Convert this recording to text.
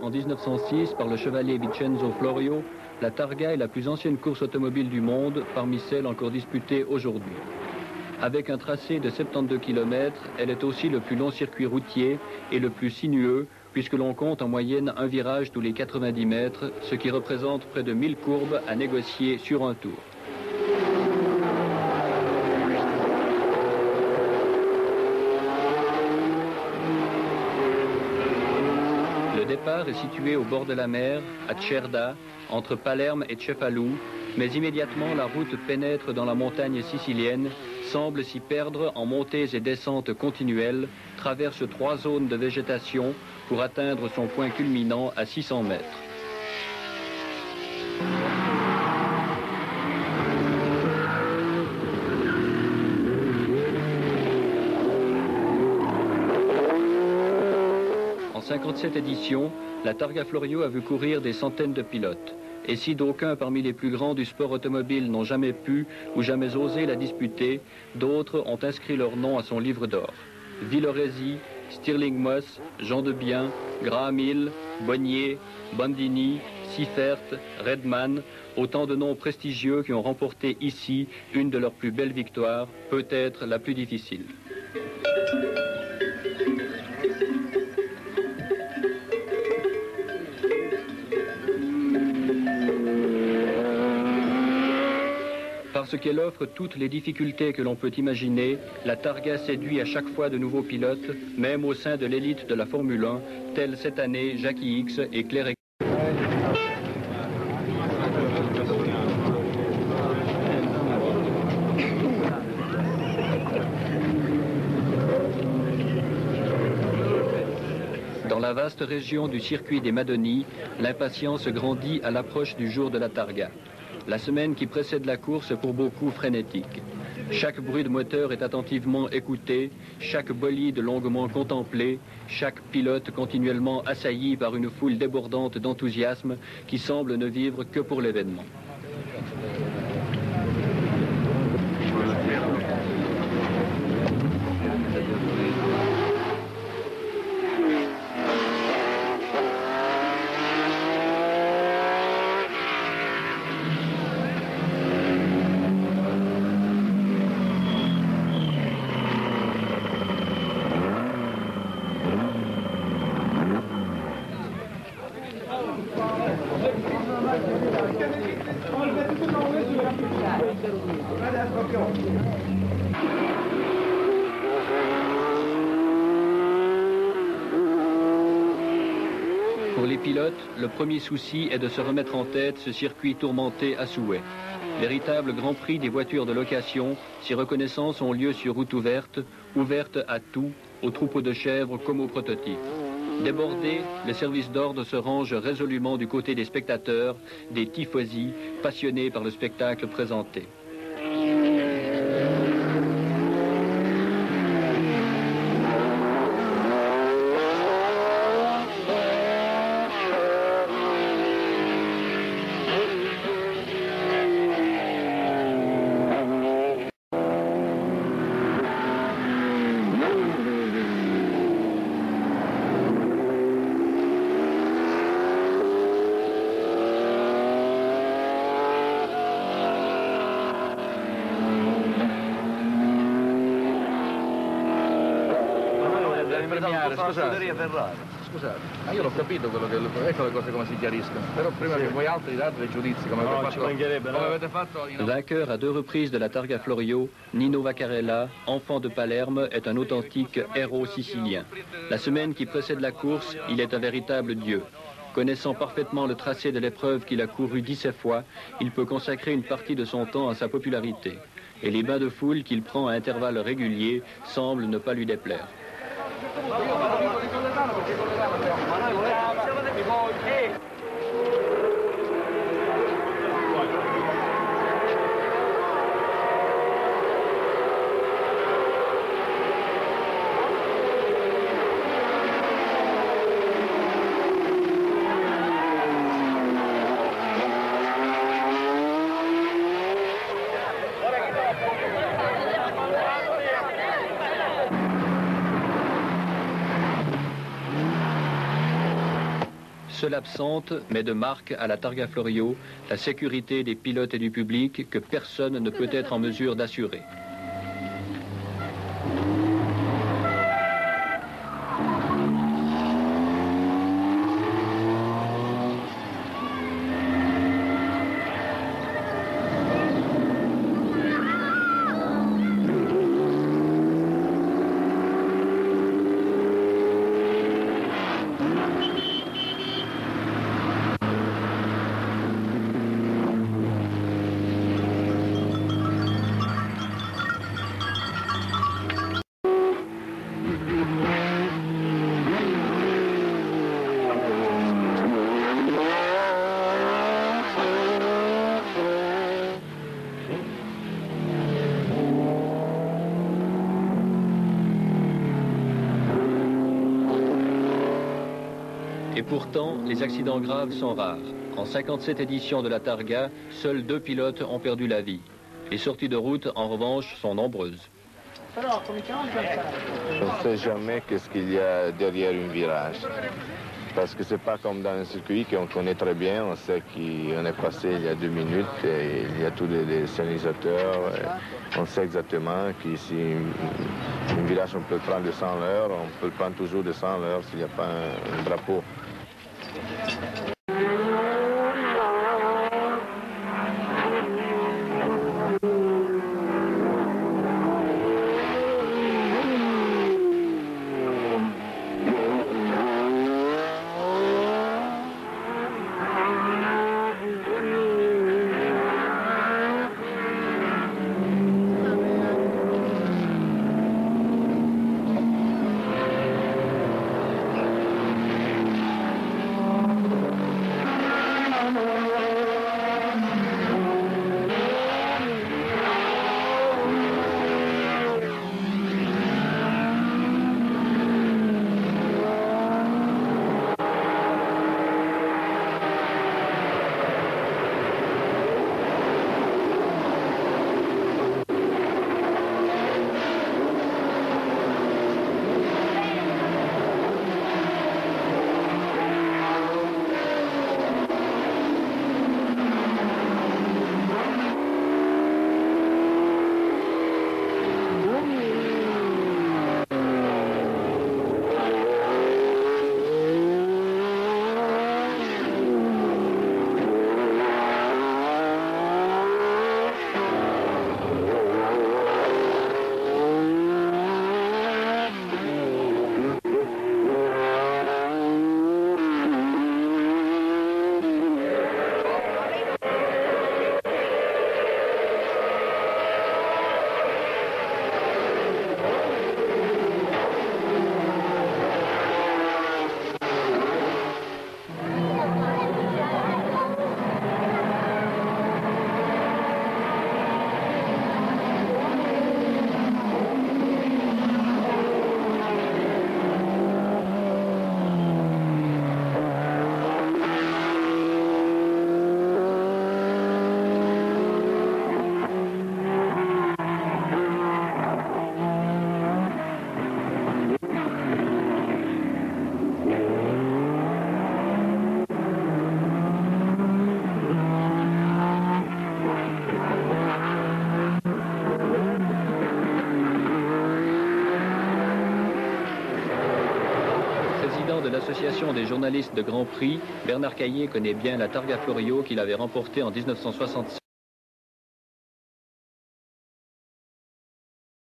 en 1906 par le chevalier Vincenzo Florio, la Targa est la plus ancienne course automobile du monde, parmi celles encore disputées aujourd'hui. Avec un tracé de 72 km, elle est aussi le plus long circuit routier et le plus sinueux, puisque l'on compte en moyenne un virage tous les 90 mètres, ce qui représente près de 1000 courbes à négocier sur un tour. Le départ est situé au bord de la mer, à Cerda, entre Palerme et Cefalù, mais immédiatement la route pénètre dans la montagne sicilienne, semble s'y perdre en montées et descentes continuelles, traverse 3 zones de végétation pour atteindre son point culminant à 600 mètres. En 57 éditions, la Targa Florio a vu courir des centaines de pilotes. Et si d'aucuns parmi les plus grands du sport automobile n'ont jamais pu ou jamais osé la disputer, d'autres ont inscrit leur nom à son livre d'or. Villoresi, Stirling Moss, Jean Debien, Graham Hill, Bonnier, Bandini, Seifert, Redman, autant de noms prestigieux qui ont remporté ici une de leurs plus belles victoires, peut-être la plus difficile. Parce qu'elle offre toutes les difficultés que l'on peut imaginer, la Targa séduit à chaque fois de nouveaux pilotes, même au sein de l'élite de la Formule 1, tels cette année Jackie X et Claire. Dans la vaste région du circuit des Madoni, l'impatience grandit à l'approche du jour de la Targa. La semaine qui précède la course est pour beaucoup frénétique. Chaque bruit de moteur est attentivement écouté, chaque bolide longuement contemplé, chaque pilote continuellement assailli par une foule débordante d'enthousiasme qui semble ne vivre que pour l'événement. Pour les pilotes, le premier souci est de se remettre en tête ce circuit tourmenté à souhait. Véritable grand prix des voitures de location, si reconnaissances ont lieu sur route ouverte à tout, aux troupeaux de chèvres comme aux prototypes. Débordés, le service d'ordre se range résolument du côté des spectateurs, des tifosi, passionnés par le spectacle présenté. Scusate, ma io l'ho capito quello che... Ecco le cose come si chiariscono. Però prima che voi altri date dei giudizi come avete fatto... Vainqueur à 2 reprises de la Targa Florio, Nino Vaccarella, enfant de Palerme, est un authentique héros sicilien. La semaine qui précède la course, il est un véritable dieu. Connaissant parfaitement le tracé de l'épreuve qu'il a couru 17 fois, il peut consacrer une partie de son temps à sa popularité. Et les bains de foule qu'il prend à intervalles réguliers semblent ne pas lui déplaire. Seule absente, mais de marque à la Targa Florio, la sécurité des pilotes et du public que personne ne peut être en mesure d'assurer. Et pourtant, les accidents graves sont rares. En 57 éditions de la Targa, seuls 2 pilotes ont perdu la vie. Les sorties de route, en revanche, sont nombreuses. On ne sait jamais qu'est-ce qu'il y a derrière un virage. Parce que c'est pas comme dans un circuit qu'on connaît très bien. On sait qu'on est passé il y a 2 minutes et il y a tous les signalisateurs. On sait exactement qu'ici, un virage, on peut le prendre de 100 à l'heure. On peut le prendre toujours de 100 à l'heure s'il n'y a pas un drapeau. De l'association des journalistes de Grand Prix, Bernard Caillé connaît bien la Targa Florio qu'il avait remportée en 1967.